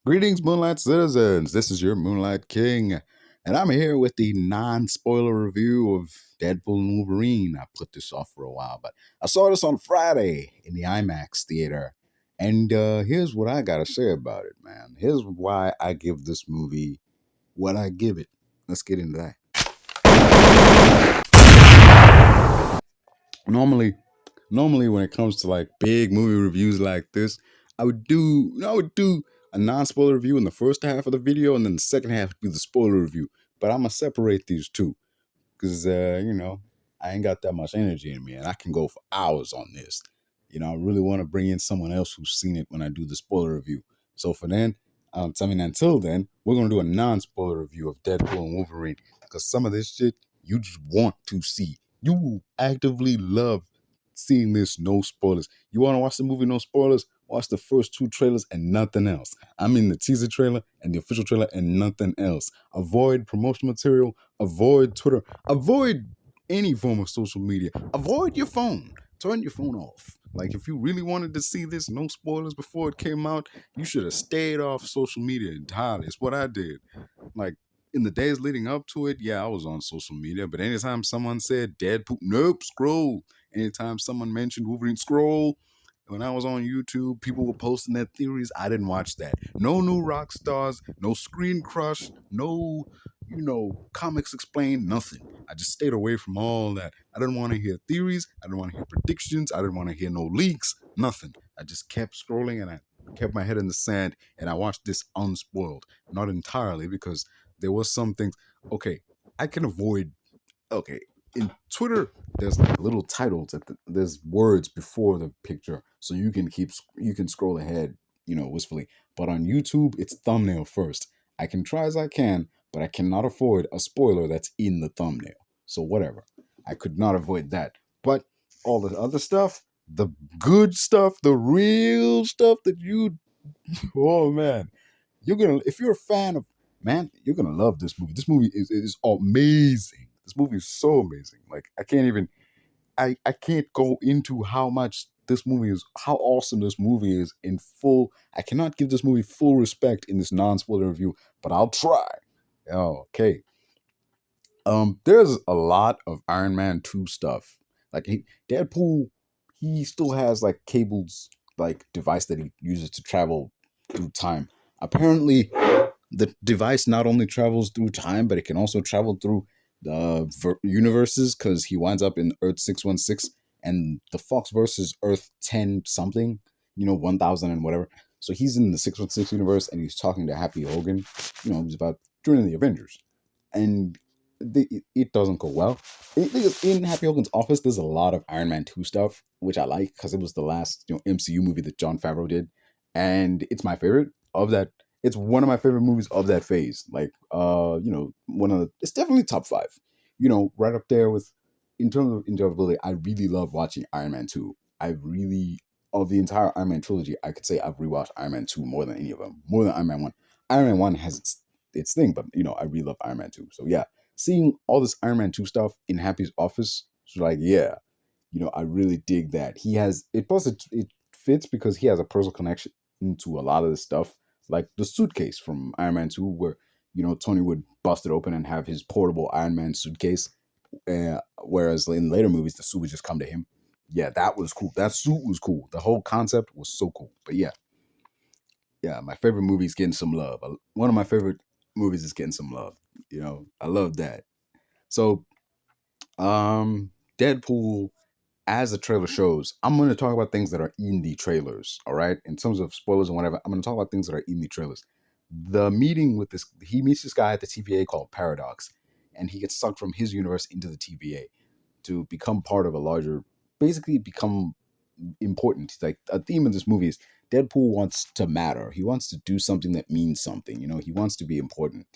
Greetings, Moonlight citizens. This is your Moonlight King, and I'm here with the non-spoiler review of Deadpool and Wolverine. I put this off for a while, but I saw this on Friday in the IMAX theater, and here's what I gotta say about it, man. Here's why I give this movie what I give it. Let's get into that. Normally, normally when it comes to like big movie reviews like this, I would do a non-spoiler review in the first half of the video, and then the second half do the spoiler review. But I'm gonna separate these two because I ain't got that much energy in me, and I can go for hours on this. I really want to bring in someone else who's seen it when I do the spoiler review. So for then, until then, we're gonna do a non-spoiler review of Deadpool and Wolverine because some of this shit you just want to see. You actively love seeing this, no spoilers. You want to watch the movie, no spoilers? Watch the first two trailers and nothing else. I mean the teaser trailer and the official trailer and nothing else. Avoid promotional material. Avoid Twitter. Avoid any form of social media. Avoid your phone. Turn your phone off. Like, if you really wanted to see this, no spoilers before it came out, you should have stayed off social media entirely. It's what I did. Like, in the days leading up to it, yeah, I was on social media, but anytime someone said Deadpool, nope, scroll. Anytime someone mentioned Wolverine, scroll. When I was on YouTube, people were posting their theories. I didn't watch that. No new rock stars, no screen crush, no, comics explained, nothing. I just stayed away from all that. I didn't want to hear theories. I didn't want to hear predictions. I didn't want to hear no leaks, nothing. I just kept scrolling and I kept my head in the sand and I watched this unspoiled. Not entirely because there was some things. Okay, I can avoid. Okay, in Twitter, there's like little titles there's words before the picture, so you can scroll ahead, wistfully. But on YouTube, it's thumbnail first. I can try as I can, but I cannot avoid a spoiler that's in the thumbnail. So whatever, I could not avoid that. But all the other stuff, the good stuff, the real stuff that oh man, if you're a fan of, man, you're gonna love this movie. This movie is amazing. This movie is so amazing. Like, I can't go into how awesome this movie is in full. I cannot give this movie full respect in this non-spoiler review, but I'll try. Okay. There's a lot of Iron Man 2 stuff. Like, Deadpool, he still has like cables, like device that he uses to travel through time. Apparently, the device not only travels through time, but it can also travel through the universes because he winds up in Earth 616 and the Fox versus Earth 10 something, 1000 and whatever. So he's in the 616 universe and he's talking to Happy Hogan. He's about joining the Avengers. And it doesn't go well. In Happy Hogan's office, there's a lot of Iron Man 2 stuff, which I like because it was the last MCU movie that Jon Favreau did. And it's my favorite of that. It's one of my favorite movies of that phase. Like, it's definitely top five. Right up there with, in terms of enjoyability, I really love watching Iron Man 2. Of the entire Iron Man trilogy, I could say I've rewatched Iron Man 2 more than any of them, more than Iron Man 1. Iron Man 1 has its thing, but, I really love Iron Man 2. So, yeah, seeing all this Iron Man 2 stuff in Happy's office, it's like, yeah, I really dig that. He has, it plus it fits because he has a personal connection to a lot of this stuff, like the suitcase from Iron Man 2, where, Tony would bust it open and have his portable Iron Man suitcase. Whereas in later movies, the suit would just come to him. Yeah, that was cool. That suit was cool. The whole concept was so cool. But yeah, my favorite movie is getting some love. One of my favorite movies is getting some love. I love that. So, Deadpool, as the trailer shows, I'm going to talk about things that are in the trailers. All right, in terms of spoilers and whatever, I'm going to talk about things that are in the trailers. The meeting with he meets this guy at the TVA called Paradox, and he gets sucked from his universe into the TVA to become part of a larger, basically become important. Like, a theme of this movie is Deadpool wants to matter. He wants to do something that means something. He wants to be important.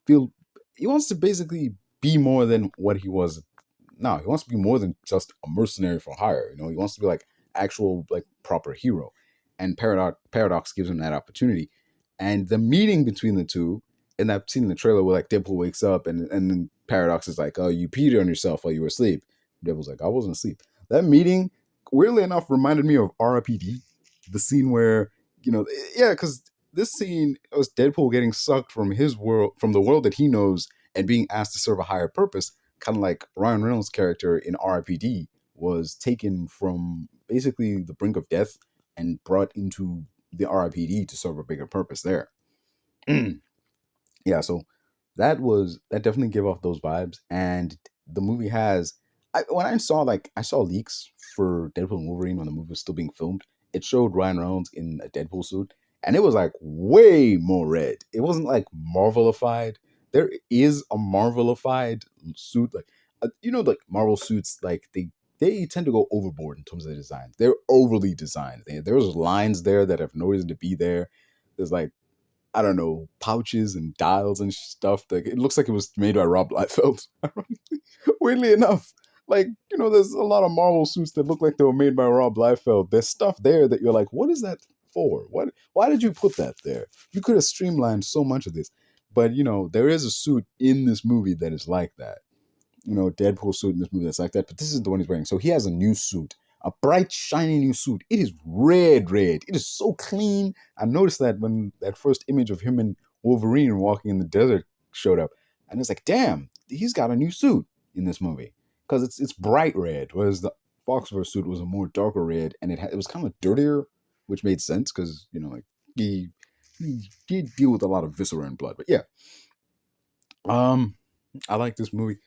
Feel he wants to basically be more than what he was. No, he wants to be more than just a mercenary for hire. He wants to be like actual, like, proper hero. And Paradox gives him that opportunity. And the meeting between the two, in that scene in the trailer where like Deadpool wakes up and then Paradox is like, "Oh, you peed on yourself while you were asleep." Deadpool's like, "I wasn't asleep." That meeting, weirdly enough, reminded me of R.I.P.D. The scene where, yeah, because this scene was Deadpool getting sucked from his world, from the world that he knows, and being asked to serve a higher purpose, kind of like Ryan Reynolds' character in R.I.P.D. was taken from basically the brink of death and brought into the R.I.P.D. to serve a bigger purpose there. Yeah, so that definitely gave off those vibes, and the movie has. When I saw leaks for Deadpool and Wolverine when the movie was still being filmed, it showed Ryan Reynolds in a Deadpool suit, and it was like way more red. It wasn't like Marvelified. There is a Marvelified suit, like like Marvel suits, like they tend to go overboard in terms of the design. They're overly designed. There's lines there that have no reason to be there. There's like I don't know, pouches and dials and stuff. Like it looks like it was made by Rob Liefeld. Weirdly enough, like there's a lot of Marvel suits that look like they were made by Rob Liefeld. There's stuff there that you're like, what is that for? What? Why did you put that there? You could have streamlined so much of this. But there is a suit in this movie that is like that. Deadpool suit in this movie that's like that. But this is the one he's wearing. So he has a new suit, a bright, shiny new suit. It is red. It is so clean. I noticed that when that first image of him and Wolverine walking in the desert showed up, and it's like, damn, he's got a new suit in this movie because it's bright red, whereas the Foxverse suit was a more darker red, and it was kind of dirtier, which made sense because like he did deal with a lot of viscera and blood. But yeah, I like this movie.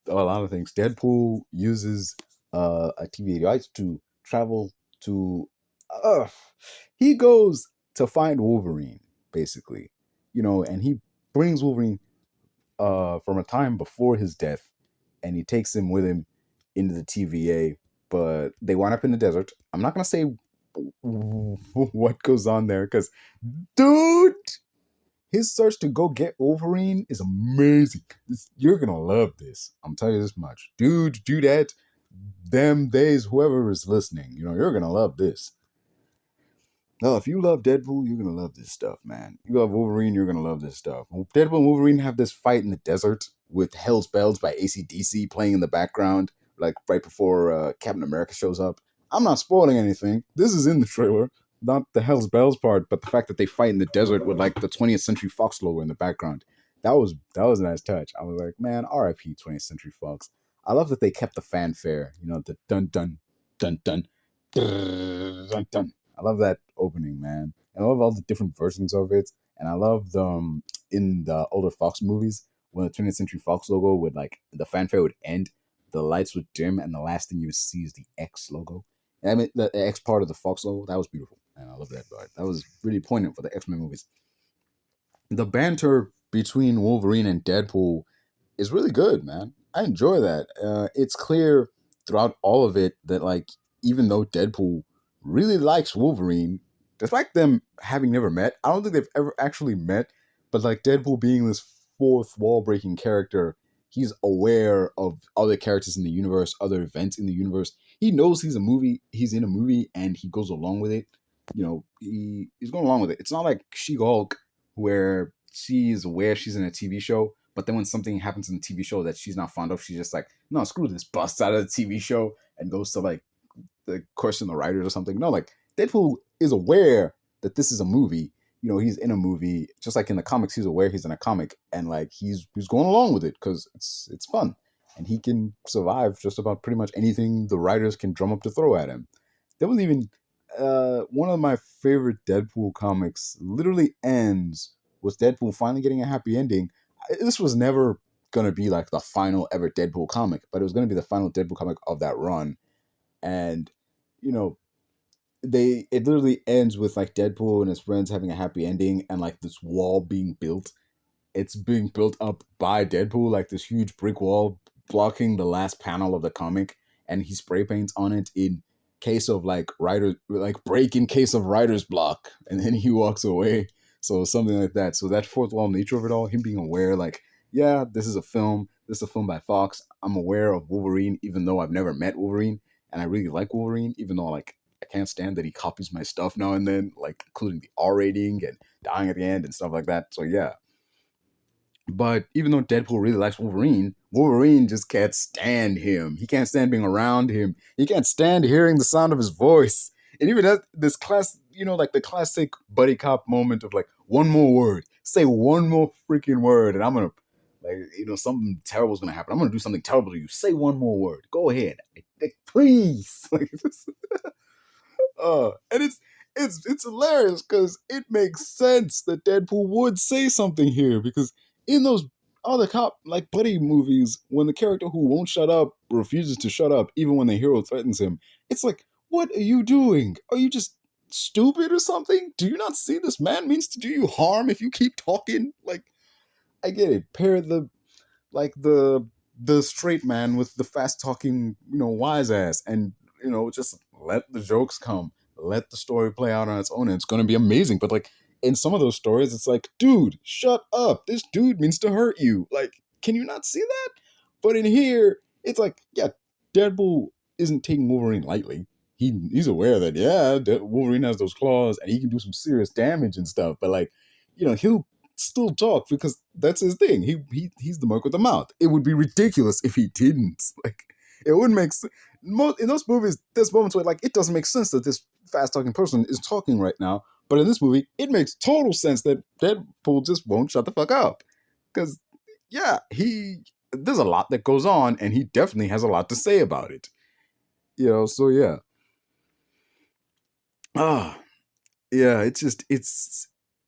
A lot of things. Deadpool uses a TVA device to travel to Earth. He goes to find Wolverine, basically, and he brings Wolverine from a time before his death, and he takes him with him into the TVA. But they wind up in the desert. I'm not gonna say what goes on there, because, dude, his search to go get Wolverine is amazing. You're gonna love this. I'm telling you this much. Dude, do that. Them days, whoever is listening, you're gonna love this. No, if you love Deadpool, you're gonna love this stuff, man. You love Wolverine, you're gonna love this stuff. Deadpool and Wolverine have this fight in the desert with Hell's Bells by AC/DC playing in the background, like right before Captain America shows up. I'm not spoiling anything. This is in the trailer. Not the Hell's Bells part, but the fact that they fight in the desert with like the 20th Century Fox logo in the background. That was a nice touch. I was like, man, R.I.P. 20th Century Fox. I love that they kept the fanfare, the dun dun dun dun dun dun. I love that opening, man. And I love all the different versions of it. And I love in the older Fox movies when the 20th Century Fox logo would like the fanfare would end, the lights would dim, and the last thing you would see is the X logo. And I mean the X part of the Fox logo. That was beautiful. And I love that part. That was really poignant for the X-Men movies. The banter between Wolverine and Deadpool is really good, man. I enjoy that. It's clear throughout all of it that, like, even though Deadpool really likes Wolverine, despite them having never met, I don't think they've ever actually met, but, like, Deadpool being this fourth wall breaking character, he's aware of other characters in the universe, other events in the universe. He knows he's in a movie, and he goes along with it. He's going along with it. It's not like She-Hulk, where she is aware she's in a TV show, but then when something happens in the TV show that she's not fond of, she's just like, no, screw this, busts out of the TV show and goes to like the question the writers or something. No, like Deadpool is aware that this is a movie. He's in a movie, just like in the comics. He's aware he's in a comic, and like he's going along with it because it's fun, and he can survive just about pretty much anything the writers can drum up to throw at him. There was even one of my favorite Deadpool comics literally ends with Deadpool finally getting a happy ending. This was never going to be like the final ever Deadpool comic, but it was going to be the final Deadpool comic of that run. And, it literally ends with like Deadpool and his friends having a happy ending and like this wall being built. It's being built up by Deadpool, like this huge brick wall blocking the last panel of the comic, and he spray paints on it in case of like break in case of writer's block, and then he walks away. So something like that. So that fourth wall nature of it all, him being aware, like, yeah, this is a film by Fox. I'm aware of Wolverine, even though I've never met Wolverine, and I really like Wolverine, even though like I can't stand that he copies my stuff now and then, like including the R rating and dying at the end and stuff like that. So yeah. But even though Deadpool really likes Wolverine, Wolverine just can't stand him. He can't stand being around him. He can't stand hearing the sound of his voice. And even like the classic buddy cop moment of like, one more word, say one more freaking word, and I'm gonna, like, something terrible is gonna happen. I'm gonna do something terrible to you. Say one more word. Go ahead, please. Like, and it's hilarious because it makes sense that Deadpool would say something here, because in those other cop like buddy movies, when the character who won't shut up refuses to shut up even when the hero threatens him, it's like, what are you doing? Are you just stupid or something? Do you not see this man means to do you harm if you keep talking? Like, I get it. Pair the straight man with the fast talking, wise ass, and just let the jokes come, let the story play out on its own, and it's gonna be amazing. But like, in some of those stories, it's like, dude, shut up, this dude means to hurt you. Like, can you not see that? But in here, it's like, yeah, Deadpool isn't taking Wolverine lightly. He's aware that, yeah, Wolverine has those claws and he can do some serious damage and stuff, but like, he'll still talk because that's his thing. He's the mark with the mouth. It would be ridiculous if he didn't. Like, it wouldn't make sense. In those movies, there's moments where like it doesn't make sense that this fast talking person is talking right now. But in this movie, it makes total sense that Deadpool just won't shut the fuck up. Because yeah, there's a lot that goes on, and he definitely has a lot to say about it. So yeah. Yeah,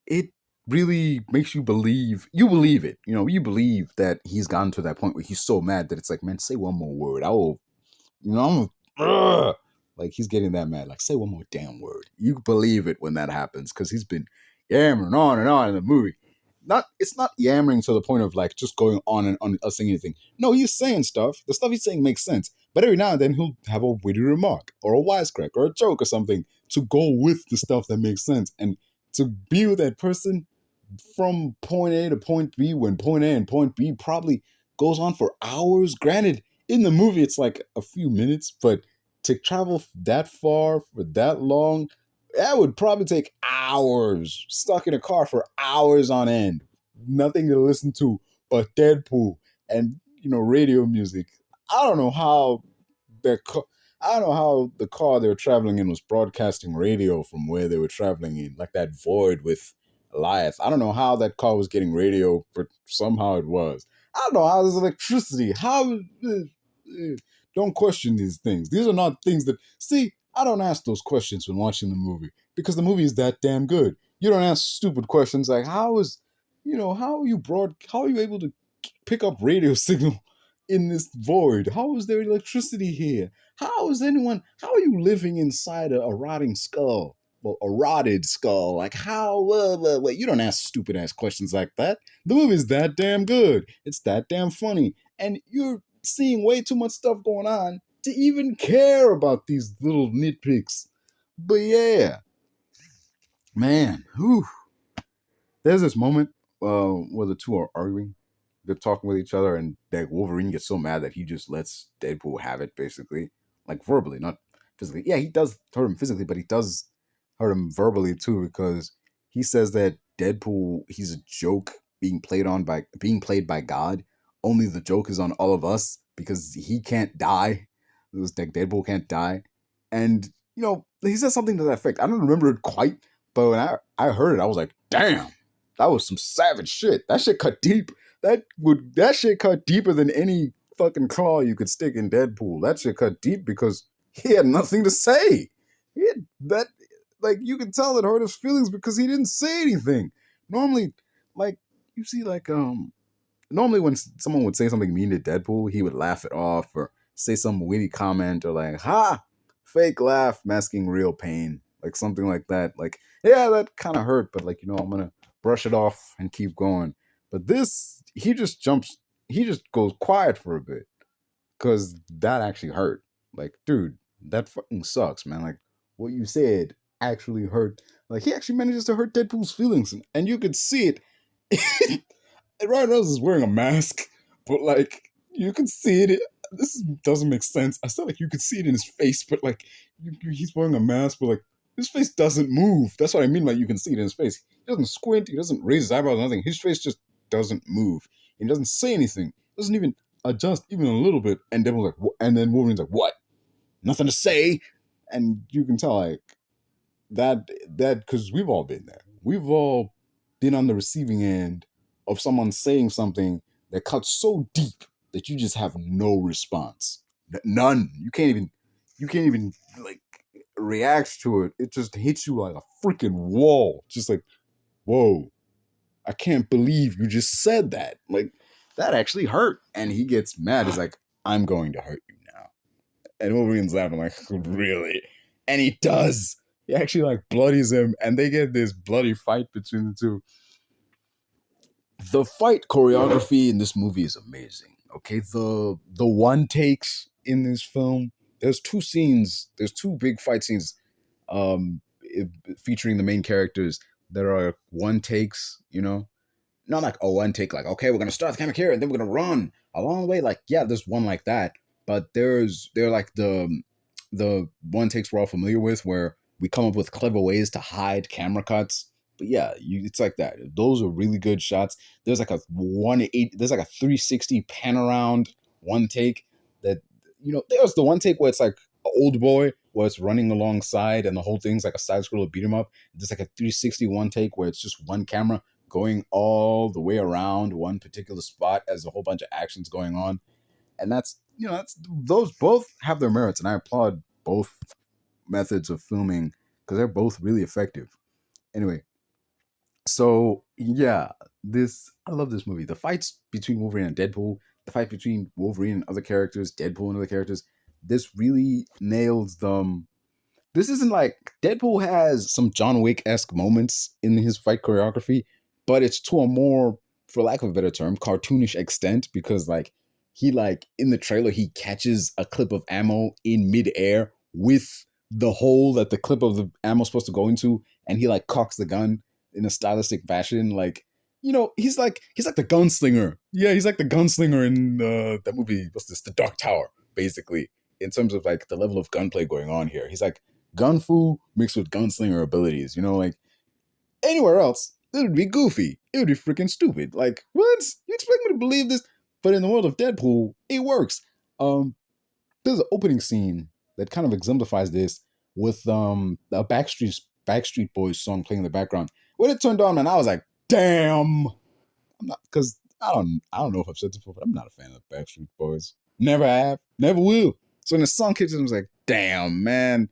it really makes you believe it. You believe that he's gotten to that point where he's so mad that it's like, man, say one more word. I will, like, he's getting that mad. Like, say one more damn word. You believe it when that happens, because he's been yammering on and on in the movie. It's not yammering to the point of like just going on and on saying anything. No, he's saying stuff. The stuff he's saying makes sense. But every now and then he'll have a witty remark or a wisecrack or a joke or something to go with the stuff that makes sense. And to be with that person from point A to point B, when point A and point B probably goes on for hours. Granted, in the movie it's like a few minutes, but to travel that far for that long, that would probably take hours, stuck in a car for hours on end. Nothing to listen to but Deadpool and, radio music. I don't know how the car they were traveling in was broadcasting radio from where they were traveling in, like that void with Elias. I don't know how that car was getting radio, but somehow it was. I don't know how there's electricity. Don't question these things. These are not things that... See, I don't ask those questions when watching the movie, because the movie is that damn good. You don't ask stupid questions like, how are you able to pick up radio signal in this void? How is there electricity here? How are you living inside a rotting skull? Well, a rotted skull. Like, how? You don't ask stupid ass questions like that. The movie's that damn good. It's that damn funny. And you're seeing way too much stuff going on to even care about these little nitpicks. But yeah, man, whew. There's this moment where the two are arguing. They're talking with each other, and that Wolverine gets so mad that he just lets Deadpool have it, basically. Like, verbally, not physically. Yeah, he does hurt him physically, but he does hurt him verbally too, because he says that Deadpool, he's a joke being played by God. Only the joke is on all of us because he can't die. It was like Deadpool can't die. And, he says something to that effect. I don't remember it quite, but when I heard it, I was like, damn, that was some savage shit. That shit cut deep. That shit cut deeper than any fucking claw you could stick in Deadpool. That shit cut deep because he had nothing to say. He had that, like, you could tell it hurt his feelings because he didn't say anything. Normally, like, you see, like, normally when someone would say something mean to Deadpool, he would laugh it off or say some witty comment or like, ha, fake laugh masking real pain. Like, something like that. Like, yeah, that kind of hurt, but like, I'm going to brush it off and keep going. But this, he just goes quiet for a bit because that actually hurt. Like, dude, that fucking sucks, man. Like, what you said actually hurt. Like, he actually manages to hurt Deadpool's feelings, and you could see it. And Ryan Reynolds is wearing a mask, but like, you can see it. This doesn't make sense. I feel like you could see it in his face, but like, he's wearing a mask, but like, his face doesn't move. That's what I mean by you can see it in his face. He doesn't squint. He doesn't raise his eyebrows or nothing. His face just doesn't move. He doesn't say anything. Doesn't even adjust even a little bit. And then Wolverine's like, what? Nothing to say? And you can tell, like, that because we've all been there. We've all been on the receiving end of someone saying something that cuts so deep that you just have no response. None. You can't even like react to it. It just hits you like a freaking wall. Just like, whoa, I can't believe you just said that. Like, that actually hurt. And he gets mad. He's like, I'm going to hurt you now. And Wolverine's laughing like, really? And he does. He actually like bloodies him, and they get this bloody fight between the two. The fight choreography in this movie is amazing. Okay, the one takes in this film. There's two scenes. There's two big fight scenes, featuring the main characters that are one takes. Not like a one take, like, okay, we're gonna start the camera here and then we're gonna run along the way. Like, yeah, there's one like that, but they're like the one takes we're all familiar with, where we come up with clever ways to hide camera cuts. But yeah, it's like that. Those are really good shots. There's like a 180, there's like a 360 pan around one take that, there's the one take where it's like Old Boy, where it's running alongside and the whole thing's like a side scroller beat 'em up. There's like a 360 one take where it's just one camera going all the way around one particular spot as a whole bunch of actions going on. And that's those both have their merits, and I applaud both methods of filming because they're both really effective. Anyway, so yeah, I love this movie. The fights between Wolverine and Deadpool, the fight between Wolverine and other characters, Deadpool and other characters, this really nails them. This isn't like Deadpool has some John Wick-esque moments in his fight choreography, but it's to a more, for lack of a better term, cartoonish extent, because like he like in the trailer he catches a clip of ammo in midair with the hole that the clip of the ammo's supposed to go into, and he like cocks the gun in a stylistic fashion. Like, he's like the gunslinger. Yeah, he's like the gunslinger in that movie. What's this? The Dark Tower, basically, in terms of like the level of gunplay going on here. He's like gun fu mixed with gunslinger abilities. Like anywhere else, it would be goofy. It would be freaking stupid. Like, what? You expect me to believe this? But in the world of Deadpool, it works. There's an opening scene that kind of exemplifies this with a Backstreet Boys song playing in the background. When it turned on, man, I was like, damn. I'm not, because I don't know if I've said this before, but I'm not a fan of Backstreet Boys. Never have, never will. So when the song kicks in, I was like, damn, man.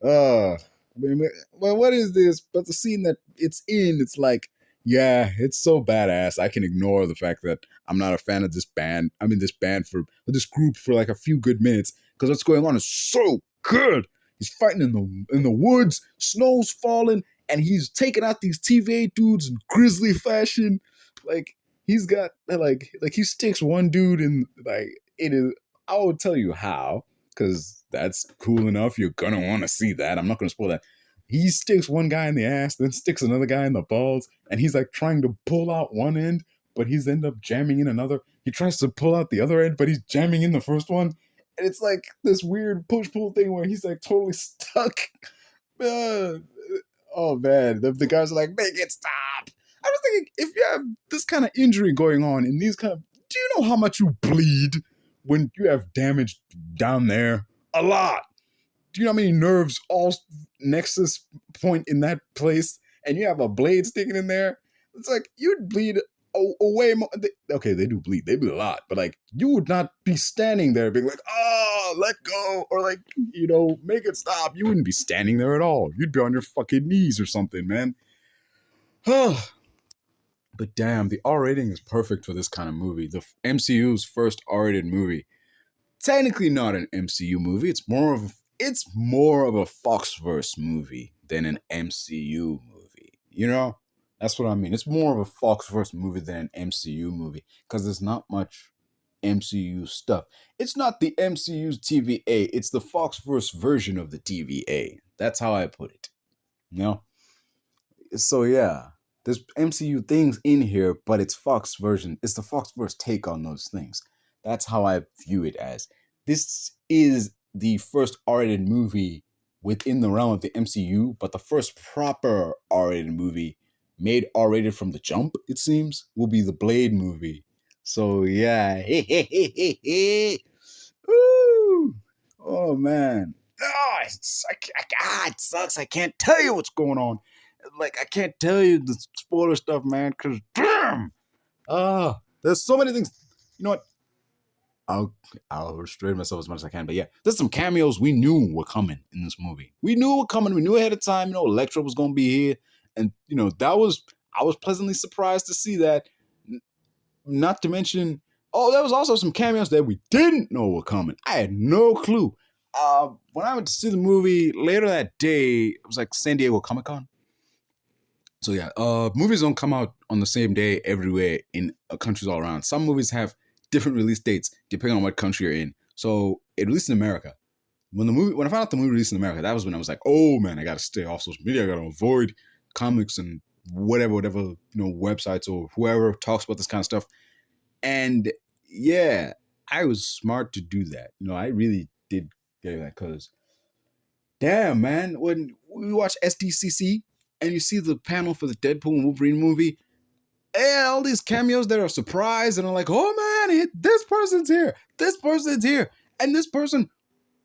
Well, what is this? But the scene that it's in, it's like, yeah, it's so badass. I can ignore the fact that I'm not a fan of this band. I'm in this band this group for like a few good minutes, because what's going on is so good. He's fighting in the woods, snow's falling, and he's taking out these TVA dudes in grisly fashion. Like, he's got like he sticks one dude in, like, it is. I will tell you how, because that's cool enough. You're gonna want to see that. I'm not gonna spoil that. He sticks one guy in the ass, then sticks another guy in the balls, and he's like trying to pull out one end, but he's end up jamming in another. He tries to pull out the other end, but he's jamming in the first one. And it's like this weird push-pull thing where he's like totally stuck. Uh, oh man, the guys are like, make it stop. I was thinking, if you have this kind of injury going on in these kind of, do you know how much you bleed when you have damage down there? A lot. Do you know how many nerves all nexus point in that place, and you have a blade sticking in there? It's like you'd bleed way more. Okay, they do bleed. They bleed a lot, but like you would not be standing there being like, oh, let go, or like, make it stop. You wouldn't be standing there at all. You'd be on your fucking knees or something, man. But damn, the R rating is perfect for this kind of movie. The MCU's first R-rated movie. Technically not an MCU movie. It's more of a Foxverse movie than an MCU movie. That's what I mean. It's more of a Foxverse movie than an MCU movie, because there's not much MCU stuff. It's not the MCU's TVA. It's the Foxverse version of the TVA. That's how I put it. So yeah, there's MCU things in here, but it's Fox version. It's the Foxverse take on those things. That's how I view it as. This is the first R-rated movie within the realm of the MCU, but the first proper R-rated movie made R-rated from the jump, it seems, will be the Blade movie. So yeah. Woo! Oh man. it sucks. I can't tell you what's going on. Like, I can't tell you the spoiler stuff, man, because damn. There's so many things. You know what? I'll restrain myself as much as I can. But yeah, there's some cameos we knew were coming in this movie. We knew were coming. We knew ahead of time. Elektra was gonna be here, and I was pleasantly surprised to see that. Not to mention, there was also some cameos that we didn't know were coming. I had no clue. When I went to see the movie later that day, it was like San Diego Comic-Con. So yeah, movies don't come out on the same day everywhere in countries all around. Some movies have different release dates depending on what country you're in. So it released in America. When I found out the movie released in America, that was when I was like, oh man, I gotta stay off social media. I gotta avoid comics and whatever, websites or whoever talks about this kind of stuff. And yeah, I was smart to do that. I really did get that because damn, man, when we watch SDCC and you see the panel for the Deadpool and Wolverine movie, and all these cameos that are surprised and are like, oh man, this person's here, and this person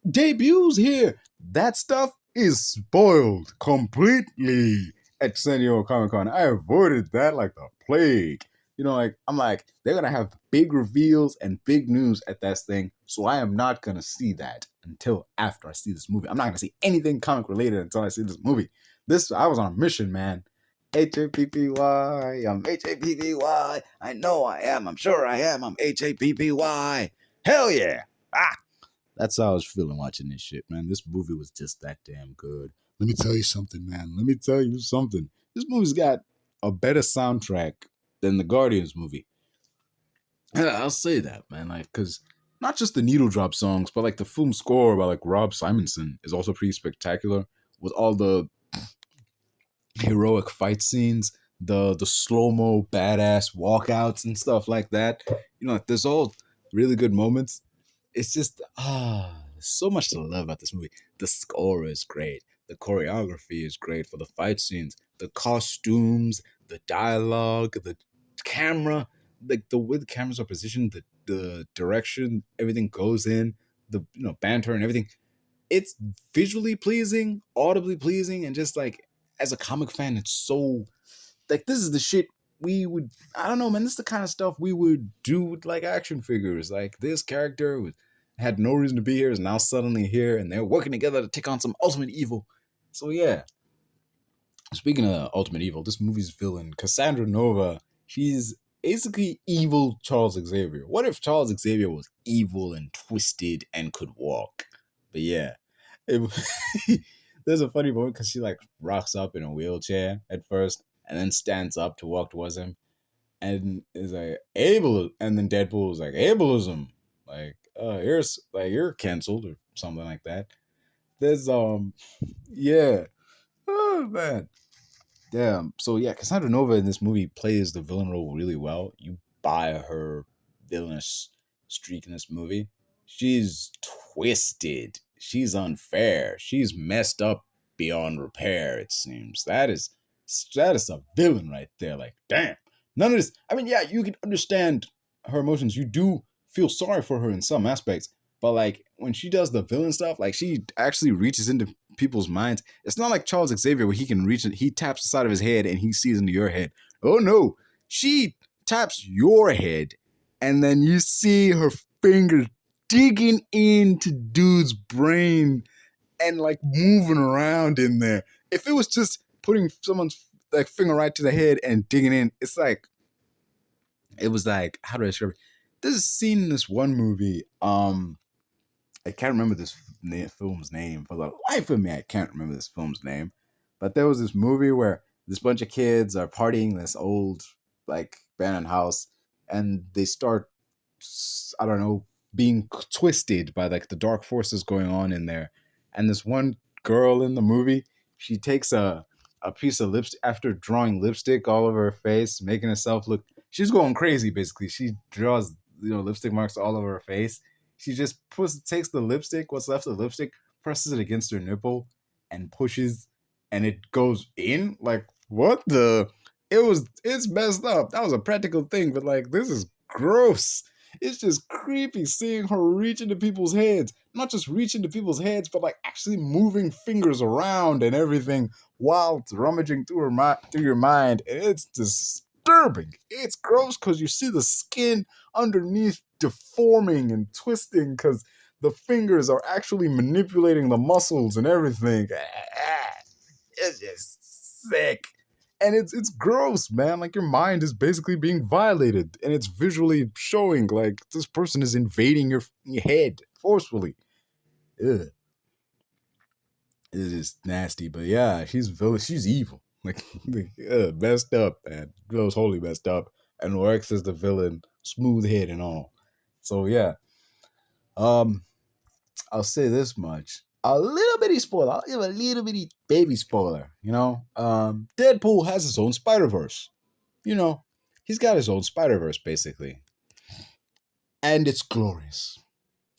debuts here. That stuff is spoiled completely at San Diego Comic-Con. I avoided that like the plague. I'm like, they're going to have big reveals and big news at that thing, so I am not going to see that until after I see this movie. I'm not going to see anything comic related until I see this movie. I was on a mission, man. H-A-P-P-Y, I'm H-A-P-P-Y. I know I am, I'm sure I am, I'm H-A-P-P-Y. Hell yeah. That's how I was feeling watching this shit, man. This movie was just that damn good. Let me tell you something, man. This movie's got a better soundtrack than the Guardians movie. Yeah, I'll say that, man. Because not just the needle drop songs, but the film score by Rob Simonson is also pretty spectacular with all the heroic fight scenes, the slow-mo badass walkouts and stuff like that. There's all really good moments. It's just so much to love about this movie. The score is great. The choreography is great for the fight scenes. The costumes, the dialogue, the camera, the way the cameras are positioned, the direction everything goes in, the banter and everything. It's visually pleasing, audibly pleasing, and just as a comic fan, it's so this is the shit we would. I don't know, man. This is the kind of stuff we would do with action figures. This character had no reason to be here is now suddenly here, and they're working together to take on some ultimate evil. So yeah. Speaking of ultimate evil, this movie's villain, Cassandranova, she's basically evil Charles Xavier. What if Charles Xavier was evil and twisted and could walk? But yeah, there's a funny moment because she rocks up in a wheelchair at first and then stands up to walk towards him and is like, ableism. And then Deadpool was like, ableism. You're canceled or something like that. There's yeah. Oh man. Damn. So yeah, Cassandranova in this movie plays the villain role really well. You buy her villainous streak in this movie. She's twisted. She's unfair. She's messed up beyond repair, it seems. That is a villain right there. Damn. None of this. I mean, yeah, you can understand her emotions. You do feel sorry for her in some aspects. But when she does the villain stuff, she actually reaches into people's minds. It's not like Charles Xavier where he can reach it. He taps the side of his head and he sees into your head. Oh no. She taps your head and then you see her fingers digging into dude's brain and moving around in there. If it was just putting someone's finger right to the head and digging in, it's it was how do I describe it? There's a scene in this one movie. I can't remember this film's name. For the life of me, I can't remember this film's name. But there was this movie where this bunch of kids are partying in this old abandoned house, and they start, I don't know, being twisted by the dark forces going on in there. And this one girl in the movie, she takes a piece of lipstick after drawing lipstick all over her face, making herself look. She's going crazy. Basically, she draws lipstick marks all over her face. She just takes the lipstick, what's left of the lipstick, presses it against her nipple, and pushes, and it goes in. What the? It's messed up. That was a practical thing, but this is gross. It's just creepy seeing her reach into people's heads. Not just reach into people's heads, but like actually moving fingers around and everything while it's rummaging through through your mind. And it's disturbing. It's gross because you see the skin underneath deforming and twisting because the fingers are actually manipulating the muscles and everything. It's just sick. And it's gross, man. Like your mind is basically being violated, and it's visually showing like this person is invading your head forcefully. Ugh. It is nasty, but yeah, she's villain. She's evil. Like, messed up, man. Goes wholly messed up, and works as the villain, smooth head and all. So yeah, um, I'll say this much. A little bitty spoiler. I'll give a little bitty baby spoiler. Deadpool has his own Spider Verse. He's got his own Spider Verse basically, and it's glorious.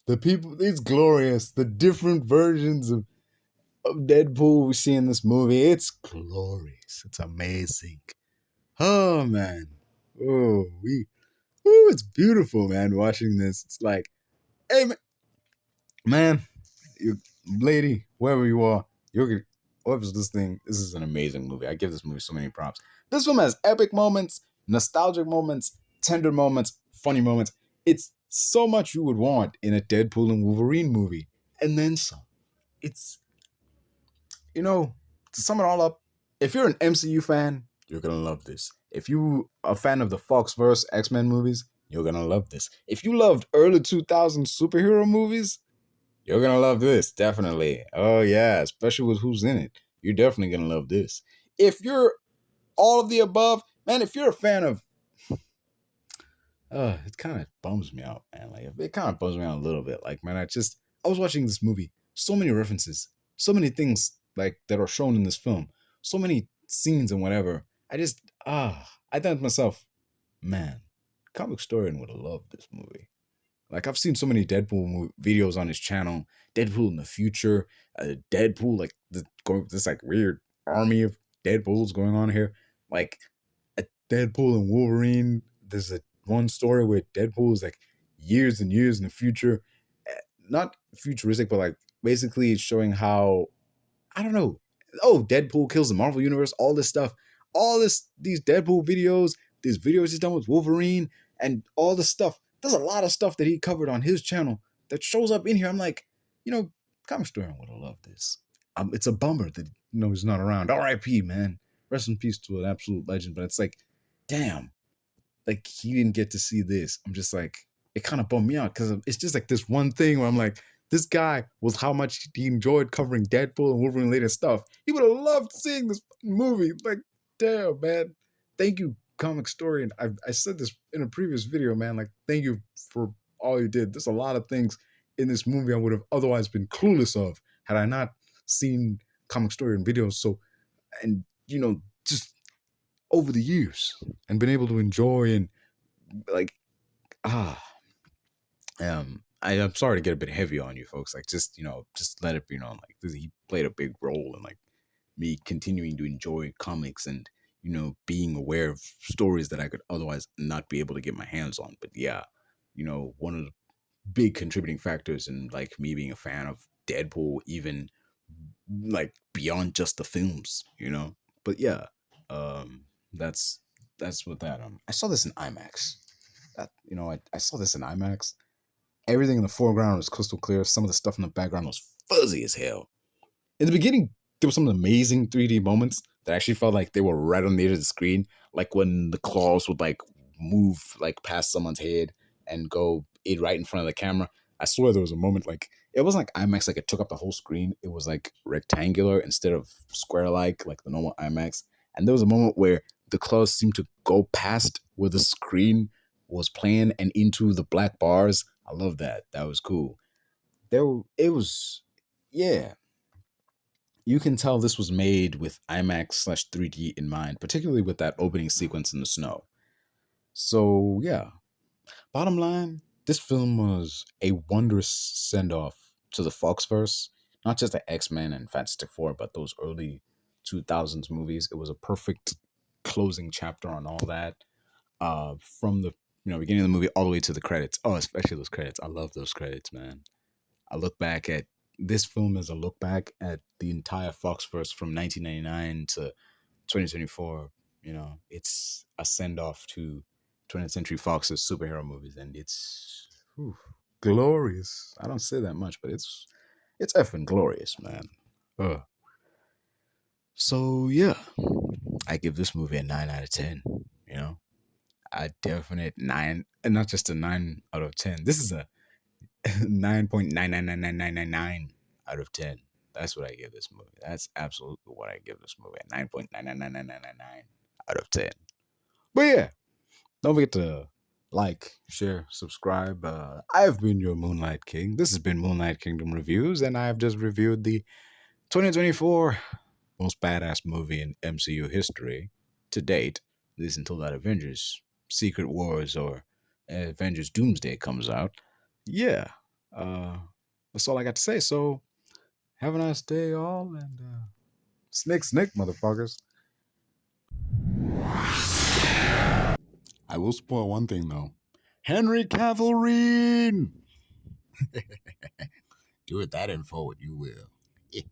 It's glorious. The different versions of Deadpool we see in this movie, it's glorious. It's amazing. Oh man, it's beautiful, man. Watching this, it's like, hey man, you lady, whoever you are, whoever's listening, this is an amazing movie. I give this movie so many props. This film has epic moments, nostalgic moments, tender moments, funny moments. It's so much you would want in a Deadpool and Wolverine movie, and then some. It's to sum it all up, if you're an MCU fan, you're gonna love this. If you are a fan of the Foxverse X-Men movies, you're gonna love this. If you loved early 2000s superhero movies, you're gonna love this, definitely. Oh yeah, especially with who's in it. You're definitely gonna love this. If you're all of the above, man, if you're a fan of it kind of bums me out, man. Like it kind of bums me out a little bit. Like, man, I was watching this movie, so many references, so many things like that are shown in this film, so many scenes and whatever. I thought to myself, man, comic historian would have loved this movie. Like I've seen so many Deadpool videos on his channel. Deadpool in the future, Deadpool like this like weird army of Deadpools going on here. Like a Deadpool and Wolverine. There's a one story where Deadpool is like years and years in the future, not futuristic, but like basically showing how I don't know. Oh, Deadpool kills the Marvel universe. All this stuff, these Deadpool videos, these videos he's done with Wolverine, and all this stuff. There's a lot of stuff that he covered on his channel that shows up in here. I'm like, comic story would have loved this. It's a bummer that he's not around. R.I.P. man. Rest in peace to an absolute legend. But it's like, damn, like he didn't get to see this. I'm just like, it kind of bummed me out because it's just like this one thing where I'm like, this guy was how much he enjoyed covering Deadpool and Wolverine related stuff. He would have loved seeing this movie. Like, damn, man. Thank you, comic story. And I said this in a previous video, man. Like, thank you for all you did. There's a lot of things in this movie I would have otherwise been clueless of had I not seen comic story and videos. So, and just over the years and been able to enjoy and like, I'm sorry to get a bit heavy on you folks. Like, just let it be known. Like, he played a big role in like me continuing to enjoy comics and being aware of stories that I could otherwise not be able to get my hands on. But yeah, one of the big contributing factors in like me being a fan of Deadpool, even like beyond just the films. But yeah, that's what that. I saw this in IMAX. I saw this in IMAX. Everything in the foreground was crystal clear. Some of the stuff in the background was fuzzy as hell. In the beginning, there were some amazing 3D moments that actually felt like they were right on the edge of the screen. Like when the claws would like move like past someone's head and go right in front of the camera. I swear there was a moment like it wasn't like IMAX, like it took up the whole screen. It was like rectangular instead of square like the normal IMAX. And there was a moment where the claws seemed to go past where the screen was playing and into the black bars. I love that. That was cool. It was, yeah. You can tell this was made with IMAX/3D in mind, particularly with that opening sequence in the snow. So yeah, bottom line, this film was a wondrous send-off to the Foxverse, not just the X-Men and Fantastic Four, but those early 2000s movies. It was a perfect closing chapter on all that. From the beginning of the movie all the way to the credits. Oh, especially those credits. I love those credits, man. I look back at this film as a look back at the entire Foxverse from 1999 to 2024. It's a send off to 20th Century Fox's superhero movies, and it's glorious. I don't say that much, but it's effing glorious, man. So yeah, I give this movie a 9 out of 10. A definite 9, and not just a 9 out of 10. This is a 9.999999 out of 10. That's what I give this movie. That's absolutely what I give this movie. A 9.999999 out of 10. But yeah, don't forget to like, share, subscribe. I've been your Moonlight King. This has been Moonlight Kingdom Reviews, and I've just reviewed the 2024 most badass movie in MCU history to date, at least until that Avengers Secret Wars or Avengers Doomsday comes out. Yeah, that's all I got to say. So have a nice day, all, and snick, motherfuckers. I will spoil one thing, though. Henry Cavill. Do it that info, you will. You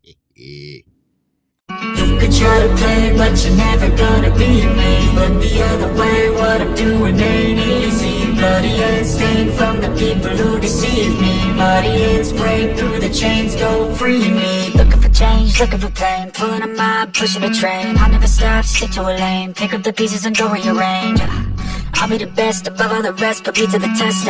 could try to play, but you're never gonna beat me. Look the other way, what I'm doing ain't easy. Bloody hands stained from the people who deceive me. Bloody hands break through the chains, go free me. Looking for change, looking for pain, pulling a mob, pushing a train. I'll never stop, stick to a lane, pick up the pieces and go rearrange. I'll be the best above all the rest, put me to the test.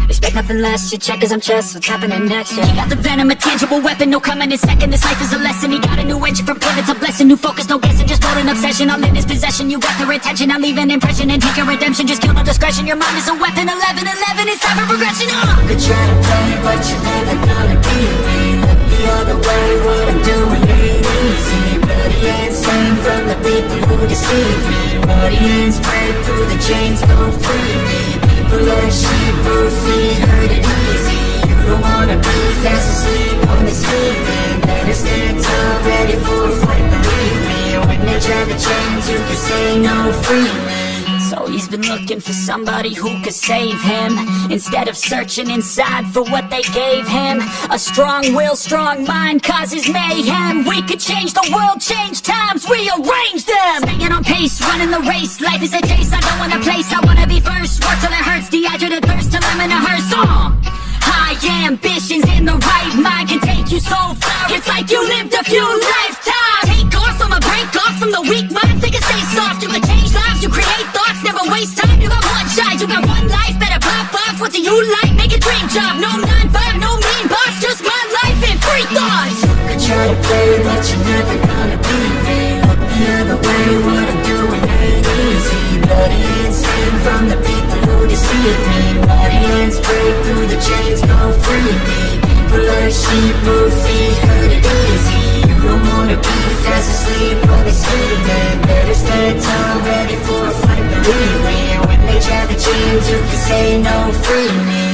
Expect nothing less, you check as I'm chess, what's happening next, yeah. You got the venom, a tangible weapon, no coming in second. This life is a lesson, he got a new engine from blood, it's a blessing. New focus, no guessing, just hold an obsession. I'm in his possession, you got their attention. I'll leave an impression and take your redemption. Just kill no discretion, your mind is a weapon. 11, it's time for progression. You could try to play, but you're never gonna beat me. Look the other way, what I'm doing ain't easy. Bloody hands stained from the people who deceive me. Bloody hands break through the chains, go free me. People like sheep, both feet hurt it easy. You don't wanna be fast asleep on this feeling. Better stand tall, ready for a fight, believe me. When they try the chains, you can say no, free me. So he's been looking for somebody who could save him, instead of searching inside for what they gave him. A strong will, strong mind causes mayhem. We could change the world, change times, rearrange them. Staying on pace, running the race. Life is a chase, I don't want a place. I wanna be first, work till it hurts. Dehydrated thirst till I'm in a hearse. High ambitions in the right mind can take you so far. It's like you lived a few lifetimes. Take off from a break off from the weak mind. Think and stay soft, you can change lives, you create thoughts. Never waste time, you got one shot, you got one life. Better pop off, what do you like? Make a dream job, no 9-5, no mean boss. Just my life and free thoughts. You could try to play, but you're never gonna beat me. Look the other way, what I'm doing ain't easy. Bloody hands stained from the people who deceive me. Bloody hands break through the chains, go free me. People like sheep, move feet, hurt it easy. You don't wanna be fast asleep on this feeling. Better stand tall, ready for a fight, believe me. When they try the chains, you can say no, free me.